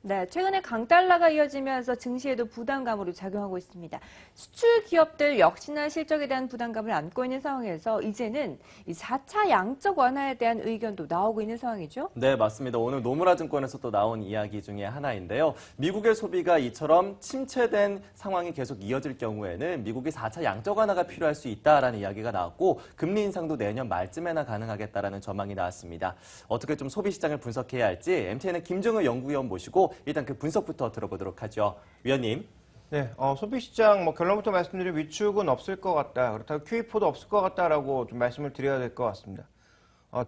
네, 최근에 강달러가 이어지면서 증시에도 부담감으로 작용하고 있습니다. 수출 기업들 역시나 실적에 대한 부담감을 안고 있는 상황에서 이제는 이 4차 양적 완화에 대한 의견도 나오고 있는 상황이죠. 네, 맞습니다. 오늘 노무라 증권에서 또 나온 이야기 중에 하나인데요. 미국의 소비가 이처럼 침체된 상황이 계속 이어질 경우에는 미국이 4차 양적 완화가 필요할 수 있다라는 이야기가 나왔고 금리 인상도 내년 말쯤에나 가능하겠다라는 전망이 나왔습니다. 어떻게 좀 소비 시장을 분석해야 할지 MTN의 김정은 연구위원 모시고 일단 그 분석부터 들어보도록 하죠. 위원님. 네, 소비시장 결론부터 말씀드리면 위축은 없을 것 같다. 그렇다고 QE4도 없을 것 같다라고 좀 말씀을 드려야 될 것 같습니다.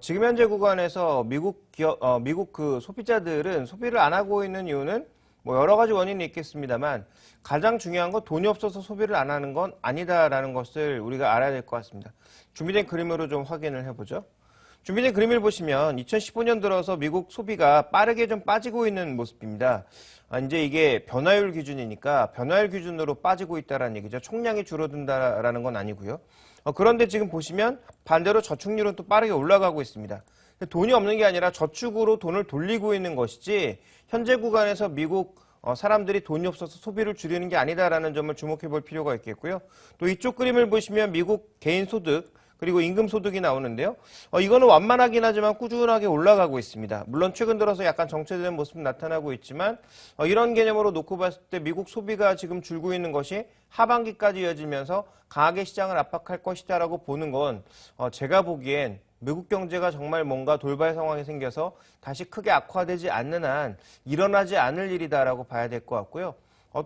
지금 현재 구간에서 미국 그 소비자들은 소비를 안 하고 있는 이유는 여러 가지 원인이 있겠습니다만 가장 중요한 건 돈이 없어서 소비를 안 하는 건 아니다라는 것을 우리가 알아야 될 것 같습니다. 준비된 그림으로 좀 확인을 해보죠. 준비된 그림을 보시면 2015년 들어서 미국 소비가 빠르게 좀 빠지고 있는 모습입니다. 이제 이게 변화율 기준이니까 변화율 기준으로 빠지고 있다는 얘기죠. 총량이 줄어든다라는 건 아니고요. 그런데 지금 보시면 반대로 저축률은 또 빠르게 올라가고 있습니다. 돈이 없는 게 아니라 저축으로 돈을 돌리고 있는 것이지 현재 구간에서 미국 사람들이 돈이 없어서 소비를 줄이는 게 아니다라는 점을 주목해 볼 필요가 있겠고요. 또 이쪽 그림을 보시면 미국 개인 소득 그리고 임금 소득이 나오는데요. 이거는 완만하긴 하지만 꾸준하게 올라가고 있습니다. 물론 최근 들어서 약간 정체되는 모습 나타나고 있지만 이런 개념으로 놓고 봤을 때 미국 소비가 지금 줄고 있는 것이 하반기까지 이어지면서 강하게 시장을 압박할 것이다라고 보는 건 제가 보기엔 미국 경제가 정말 뭔가 돌발 상황이 생겨서 다시 크게 악화되지 않는 한 일어나지 않을 일이다라고 봐야 될 것 같고요.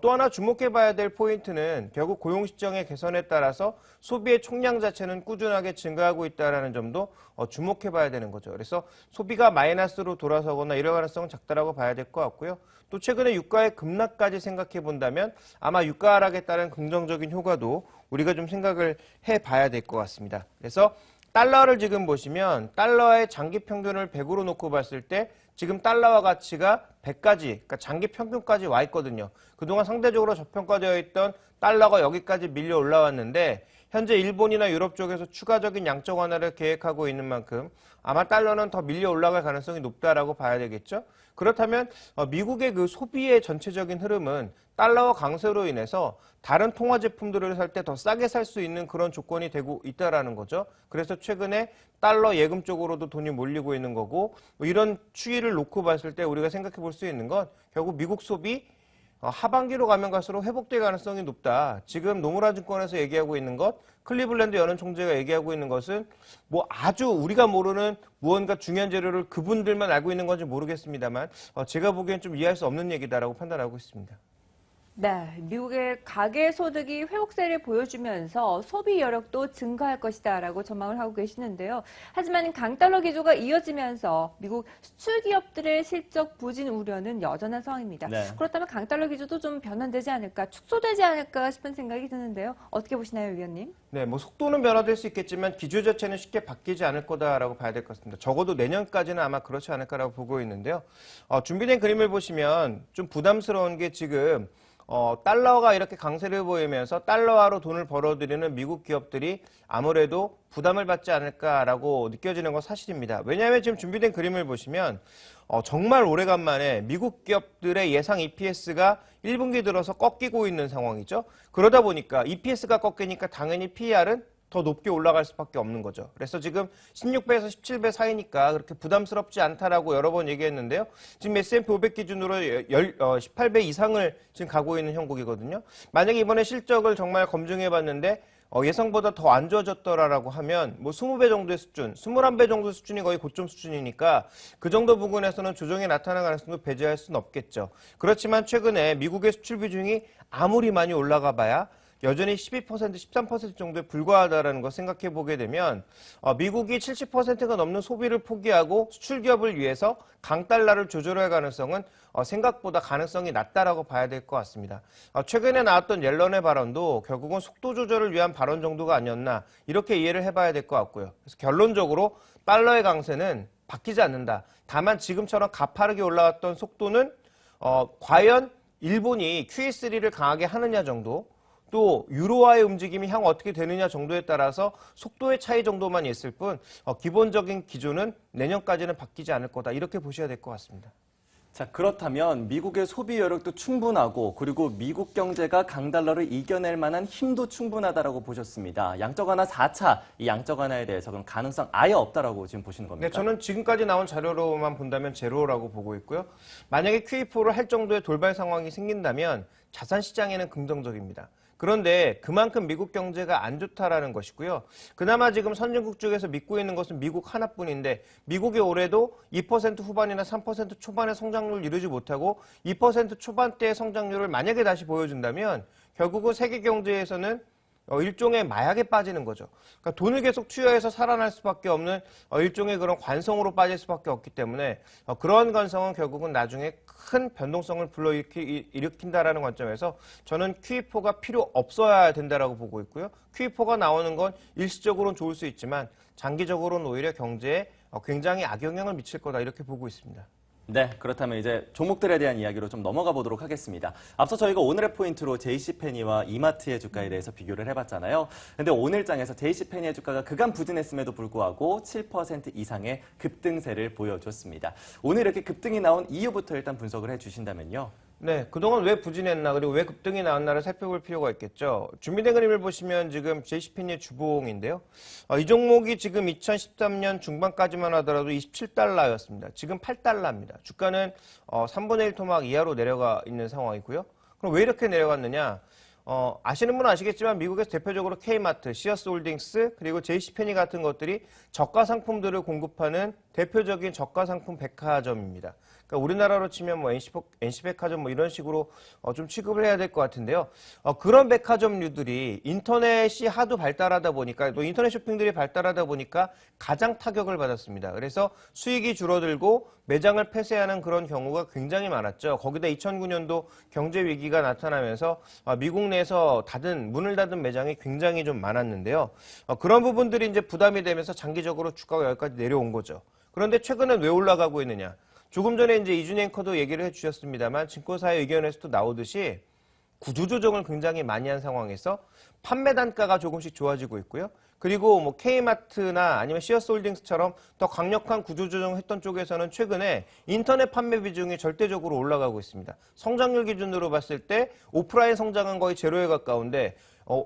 또 하나 주목해 봐야 될 포인트는 결국 고용 시장의 개선에 따라서 소비의 총량 자체는 꾸준하게 증가하고 있다는 점도 주목해 봐야 되는 거죠. 그래서 소비가 마이너스로 돌아서거나 이럴 가능성은 작다라고 봐야 될 것 같고요. 또 최근에 유가의 급락까지 생각해 본다면 아마 유가 하락에 따른 긍정적인 효과도 우리가 좀 생각을 해 봐야 될 것 같습니다. 그래서 달러를 지금 보시면 달러의 장기 평균을 100으로 놓고 봤을 때 지금 달러와 가치가 100까지, 그러니까 장기 평균까지 와 있거든요. 그동안 상대적으로 저평가되어 있던 달러가 여기까지 밀려 올라왔는데 현재 일본이나 유럽 쪽에서 추가적인 양적 완화를 계획하고 있는 만큼 아마 달러는 더 밀려 올라갈 가능성이 높다라고 봐야 되겠죠. 그렇다면 미국의 그 소비의 전체적인 흐름은 달러와 강세로 인해서 다른 통화 제품들을 살 때 더 싸게 살 수 있는 그런 조건이 되고 있다라는 거죠. 그래서 최근에 달러 예금 쪽으로도 돈이 몰리고 있는 거고 이런 추이를 놓고 봤을 때 우리가 생각해 볼 수 있는 건 결국 미국 소비 하반기로 가면 갈수록 회복될 가능성이 높다. 지금 노무라 증권에서 얘기하고 있는 것, 클리블랜드 연은 총재가 얘기하고 있는 것은 아주 우리가 모르는 무언가 중요한 재료를 그분들만 알고 있는 건지 모르겠습니다만 제가 보기엔 좀 이해할 수 없는 얘기다라고 판단하고 있습니다. 네, 미국의 가계 소득이 회복세를 보여주면서 소비 여력도 증가할 것이다라고 전망을 하고 계시는데요. 하지만 강달러 기조가 이어지면서 미국 수출 기업들의 실적 부진 우려는 여전한 상황입니다. 네. 그렇다면 강달러 기조도 좀 변환되지 않을까, 축소되지 않을까 싶은 생각이 드는데요. 어떻게 보시나요, 위원님? 네, 속도는 변화될 수 있겠지만 기조 자체는 쉽게 바뀌지 않을 거다라고 봐야 될 것 같습니다. 적어도 내년까지는 아마 그렇지 않을까라고 보고 있는데요. 준비된 그림을 보시면 좀 부담스러운 게 지금 달러가 이렇게 강세를 보이면서 달러화로 돈을 벌어들이는 미국 기업들이 아무래도 부담을 받지 않을까라고 느껴지는 건 사실입니다. 왜냐하면 지금 준비된 그림을 보시면 정말 오래간만에 미국 기업들의 예상 EPS가 1분기 들어서 꺾이고 있는 상황이죠. 그러다 보니까 EPS가 꺾이니까 당연히 PER은 더 높게 올라갈 수밖에 없는 거죠. 그래서 지금 16배에서 17배 사이니까 그렇게 부담스럽지 않다라고 여러 번 얘기했는데요. 지금 S&P 500 기준으로 18배 이상을 지금 가고 있는 형국이거든요. 만약에 이번에 실적을 정말 검증해봤는데 예상보다 더 안 좋아졌더라라고 하면 20배 정도의 수준, 21배 정도 수준이 거의 고점 수준이니까 그 정도 부분에서는 조정이 나타날 가능성도 배제할 수는 없겠죠. 그렇지만 최근에 미국의 수출 비중이 아무리 많이 올라가 봐야 여전히 12%, 13% 정도에 불과하다는 거 생각해 보게 되면 미국이 70%가 넘는 소비를 포기하고 수출 기업을 위해서 강달러를 조절할 가능성은 생각보다 가능성이 낮다라고 봐야 될 것 같습니다. 최근에 나왔던 옐런의 발언도 결국은 속도 조절을 위한 발언 정도가 아니었나 이렇게 이해를 해봐야 될 것 같고요. 그래서 결론적으로 달러의 강세는 바뀌지 않는다. 다만 지금처럼 가파르게 올라왔던 속도는 과연 일본이 QE3를 강하게 하느냐 정도 또 유로화의 움직임이 향후 어떻게 되느냐 정도에 따라서 속도의 차이 정도만 있을 뿐 기본적인 기조는 내년까지는 바뀌지 않을 거다 이렇게 보셔야 될 것 같습니다. 자, 그렇다면 미국의 소비 여력도 충분하고 그리고 미국 경제가 강달러를 이겨낼 만한 힘도 충분하다라고 보셨습니다. 양적 완화 4차, 이 양적 완화에 대해서 그럼 가능성 아예 없다라고 지금 보시는 겁니까? 네, 저는 지금까지 나온 자료로만 본다면 제로라고 보고 있고요. 만약에 QE4를 할 정도의 돌발 상황이 생긴다면 자산 시장에는 긍정적입니다. 그런데 그만큼 미국 경제가 안 좋다라는 것이고요. 그나마 지금 선진국 쪽에서 믿고 있는 것은 미국 하나뿐인데 미국이 올해도 2% 후반이나 3% 초반의 성장률을 이루지 못하고 2% 초반대의 성장률을 만약에 다시 보여준다면 결국은 세계 경제에서는 일종의 마약에 빠지는 거죠. 그러니까 돈을 계속 투여해서 살아날 수밖에 없는 일종의 그런 관성으로 빠질 수밖에 없기 때문에 그런 관성은 결국은 나중에 큰 변동성을 불러일으킨다라는 관점에서 저는 QE4가 필요 없어야 된다라고 보고 있고요. QE4가 나오는 건 일시적으로는 좋을 수 있지만 장기적으로는 오히려 경제에 굉장히 악영향을 미칠 거다 이렇게 보고 있습니다. 네, 그렇다면 이제 종목들에 대한 이야기로 좀 넘어가 보도록 하겠습니다. 앞서 저희가 오늘의 포인트로 JC페니와 이마트의 주가에 대해서 비교를 해봤잖아요. 근데 오늘 장에서 JC페니의 주가가 그간 부진했음에도 불구하고 7% 이상의 급등세를 보여줬습니다. 오늘 이렇게 급등이 나온 이유부터 일단 분석을 해주신다면요. 네, 그동안 왜 부진했나 그리고 왜 급등이 나왔나를 살펴볼 필요가 있겠죠. 준비된 그림을 보시면 지금 JCPenney의 주봉인데요. 이 종목이 지금 2013년 중반까지만 하더라도 27달러였습니다. 지금 8달러입니다. 주가는 3분의 1 토막 이하로 내려가 있는 상황이고요. 그럼 왜 이렇게 내려갔느냐? 아시는 분은 아시겠지만 미국에서 대표적으로 K마트, 시어스홀딩스 그리고 JCPenney 같은 것들이 저가 상품들을 공급하는 대표적인 저가 상품 백화점입니다. 그러니까 우리나라로 치면 뭐 NC백화점 뭐 이런 식으로 좀 취급을 해야 될 것 같은데요. 그런 백화점류들이 인터넷이 하도 발달하다 보니까 또 인터넷 쇼핑들이 발달하다 보니까 가장 타격을 받았습니다. 그래서 수익이 줄어들고 매장을 폐쇄하는 그런 경우가 굉장히 많았죠. 거기다 2009년도 경제 위기가 나타나면서 미국 내에서 문을 닫은 매장이 굉장히 좀 많았는데요. 그런 부분들이 이제 부담이 되면서 장기적으로 주가가 여기까지 내려온 거죠. 그런데 최근엔 왜 올라가고 있느냐? 조금 전에 이제 이준희 앵커도 얘기를 해주셨습니다만 증권사의 의견에서도 나오듯이 구조조정을 굉장히 많이 한 상황에서 판매 단가가 조금씩 좋아지고 있고요. 그리고 뭐 K마트나 아니면 시어스홀딩스처럼 더 강력한 구조조정을 했던 쪽에서는 최근에 인터넷 판매 비중이 절대적으로 올라가고 있습니다. 성장률 기준으로 봤을 때 오프라인 성장은 거의 제로에 가까운데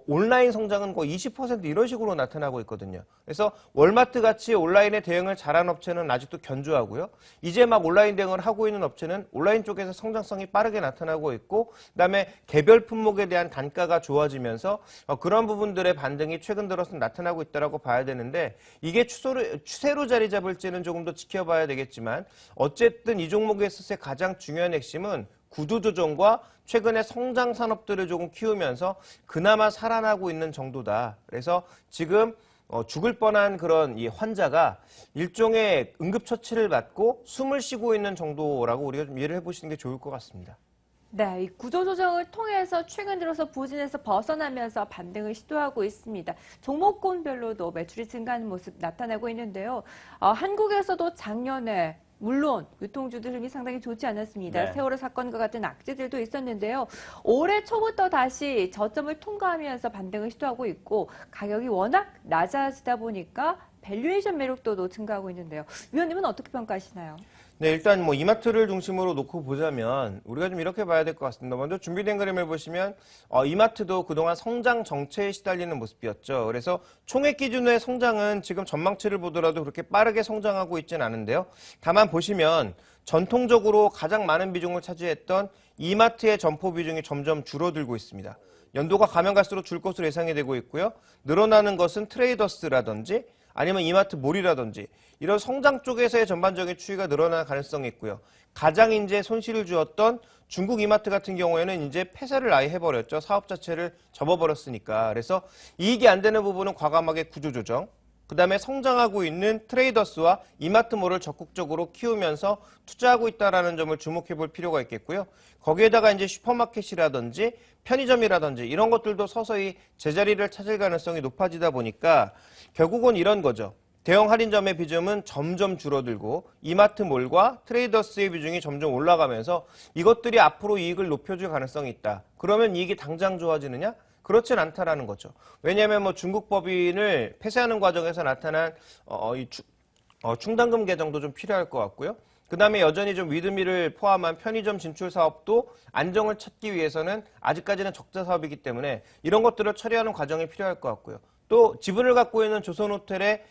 온라인 성장은 거의 20% 이런 식으로 나타나고 있거든요. 그래서 월마트 같이 온라인에 대응을 잘한 업체는 아직도 견조하고요. 이제 막 온라인 대응을 하고 있는 업체는 온라인 쪽에서 성장성이 빠르게 나타나고 있고 그다음에 개별 품목에 대한 단가가 좋아지면서 그런 부분들의 반등이 최근 들어서 나타나고 있다고 봐야 되는데 이게 추세로 자리 잡을지는 조금 더 지켜봐야 되겠지만 어쨌든 이 종목에 있어서의 가장 중요한 핵심은 구조조정과 최근에 성장 산업들을 조금 키우면서 그나마 살아나고 있는 정도다. 그래서 지금 죽을 뻔한 그런 이 환자가 일종의 응급처치를 받고 숨을 쉬고 있는 정도라고 우리가 좀 이해를 해보시는 게 좋을 것 같습니다. 네, 이 구조조정을 통해서 최근 들어서 부진에서 벗어나면서 반등을 시도하고 있습니다. 종목군별로도 매출이 증가하는 모습 나타나고 있는데요. 한국에서도 작년에 물론 유통주들 흐름이 상당히 좋지 않았습니다. 네. 세월호 사건과 같은 악재들도 있었는데요. 올해 초부터 다시 저점을 통과하면서 반등을 시도하고 있고 가격이 워낙 낮아지다 보니까 밸류에이션 매력도도 증가하고 있는데요. 위원님은 어떻게 평가하시나요? 네, 일단 뭐 이마트를 중심으로 놓고 보자면 우리가 좀 이렇게 봐야 될 것 같습니다. 먼저 준비된 그림을 보시면 이마트도 그동안 성장 정체에 시달리는 모습이었죠. 그래서 총액 기준의 성장은 지금 전망치를 보더라도 그렇게 빠르게 성장하고 있지는 않은데요. 다만 보시면 전통적으로 가장 많은 비중을 차지했던 이마트의 점포 비중이 점점 줄어들고 있습니다. 연도가 가면 갈수록 줄 것으로 예상이 되고 있고요. 늘어나는 것은 트레이더스라든지 아니면 이마트 몰이라든지 이런 성장 쪽에서의 전반적인 추이가 늘어날 가능성이 있고요. 가장 이제 손실을 주었던 중국 이마트 같은 경우에는 이제 폐쇄를 아예 해버렸죠. 사업 자체를 접어버렸으니까. 그래서 이익이 안 되는 부분은 과감하게 구조조정. 그 다음에 성장하고 있는 트레이더스와 이마트몰을 적극적으로 키우면서 투자하고 있다는 점을 주목해 볼 필요가 있겠고요. 거기에다가 이제 슈퍼마켓이라든지 편의점이라든지 이런 것들도 서서히 제자리를 찾을 가능성이 높아지다 보니까 결국은 이런 거죠. 대형 할인점의 비중은 점점 줄어들고 이마트몰과 트레이더스의 비중이 점점 올라가면서 이것들이 앞으로 이익을 높여줄 가능성이 있다. 그러면 이익이 당장 좋아지느냐? 그렇진 않다라는 거죠. 왜냐하면 뭐 중국 법인을 폐쇄하는 과정에서 나타난 충당금 개정도 좀 필요할 것 같고요. 그다음에 여전히 좀 위드미를 포함한 편의점 진출 사업도 안정을 찾기 위해서는 아직까지는 적자 사업이기 때문에 이런 것들을 처리하는 과정이 필요할 것 같고요. 또 지분을 갖고 있는 조선호텔의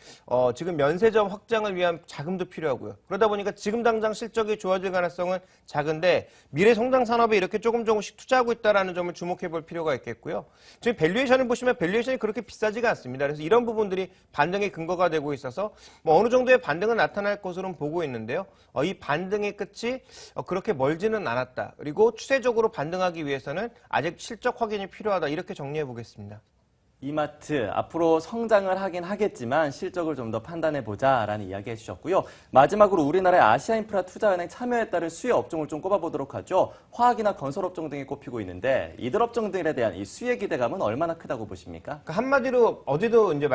지금 면세점 확장을 위한 자금도 필요하고요. 그러다 보니까 지금 당장 실적이 좋아질 가능성은 작은데 미래 성장 산업에 이렇게 조금씩 투자하고 있다는 점을 주목해 볼 필요가 있겠고요. 지금 밸류에이션을 보시면 밸류에이션이 그렇게 비싸지가 않습니다. 그래서 이런 부분들이 반등의 근거가 되고 있어서 뭐 어느 정도의 반등은 나타날 것으로는 보고 있는데요. 이 반등의 끝이 그렇게 멀지는 않았다. 그리고 추세적으로 반등하기 위해서는 아직 실적 확인이 필요하다. 이렇게 정리해 보겠습니다. 이마트 앞으로 성장을 하긴 하겠지만 실적을 좀 더 판단해 보자라는 이야기 해주셨고요. 마지막으로 우리나라의 아시아인프라 투자은행 참여에 따른 수혜 업종을 좀 꼽아보도록 하죠. 화학이나 건설 업종 등이 꼽히고 있는데 이들 업종들에 대한 이 수혜 기대감은 얼마나 크다고 보십니까? 그러니까 한마디로 어제도 이제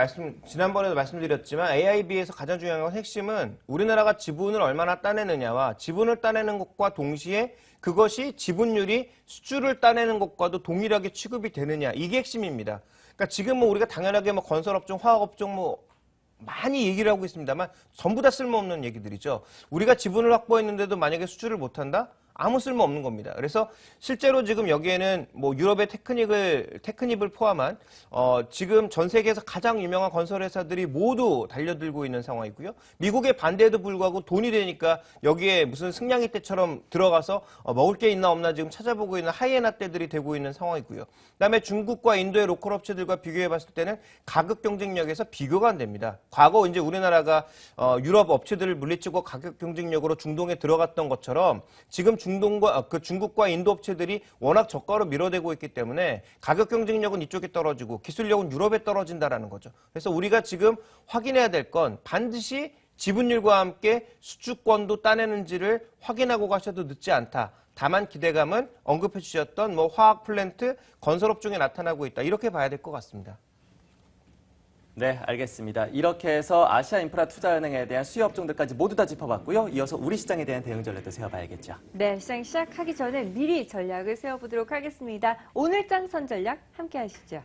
지난번에도 말씀드렸지만 AIB에서 가장 중요한 건 핵심은 우리나라가 지분을 얼마나 따내느냐와 지분을 따내는 것과 동시에 그것이 지분율이 수주를 따내는 것과도 동일하게 취급이 되느냐 이게 핵심입니다. 그러니까 지금 뭐 우리가 당연하게 뭐 건설업종, 화학업종 뭐 많이 얘기를 하고 있습니다만 전부 다 쓸모없는 얘기들이죠. 우리가 지분을 확보했는데도 만약에 수주를 못한다? 아무 쓸모 없는 겁니다. 그래서 실제로 지금 여기에는 뭐 유럽의 테크닙을 포함한 지금 전 세계에서 가장 유명한 건설 회사들이 모두 달려들고 있는 상황이고요. 미국의 반대에도 불구하고 돈이 되니까 여기에 무슨 승냥이 떼처럼 들어가서 먹을 게 있나 없나 지금 찾아보고 있는 하이에나 떼들이 되고 있는 상황이고요. 그다음에 중국과 인도의 로컬 업체들과 비교해 봤을 때는 가격 경쟁력에서 비교가 안 됩니다. 과거 이제 우리나라가 유럽 업체들을 물리치고 가격 경쟁력으로 중동에 들어갔던 것처럼 지금 중국과 인도 업체들이 워낙 저가로 밀어대고 있기 때문에 가격 경쟁력은 이쪽에 떨어지고 기술력은 유럽에 떨어진다라는 거죠. 그래서 우리가 지금 확인해야 될 건 반드시 지분율과 함께 수주권도 따내는지를 확인하고 가셔도 늦지 않다. 다만 기대감은 언급해 주셨던 뭐 화학 플랜트, 건설업 중에 나타나고 있다. 이렇게 봐야 될 것 같습니다. 네, 알겠습니다. 이렇게 해서 아시아인프라투자은행에 대한 수혜 업종들까지 모두 다 짚어봤고요. 이어서 우리 시장에 대한 대응 전략도 세워봐야겠죠. 네, 시장 시작하기 전에 미리 전략을 세워보도록 하겠습니다. 오늘장 선 전략 함께 하시죠.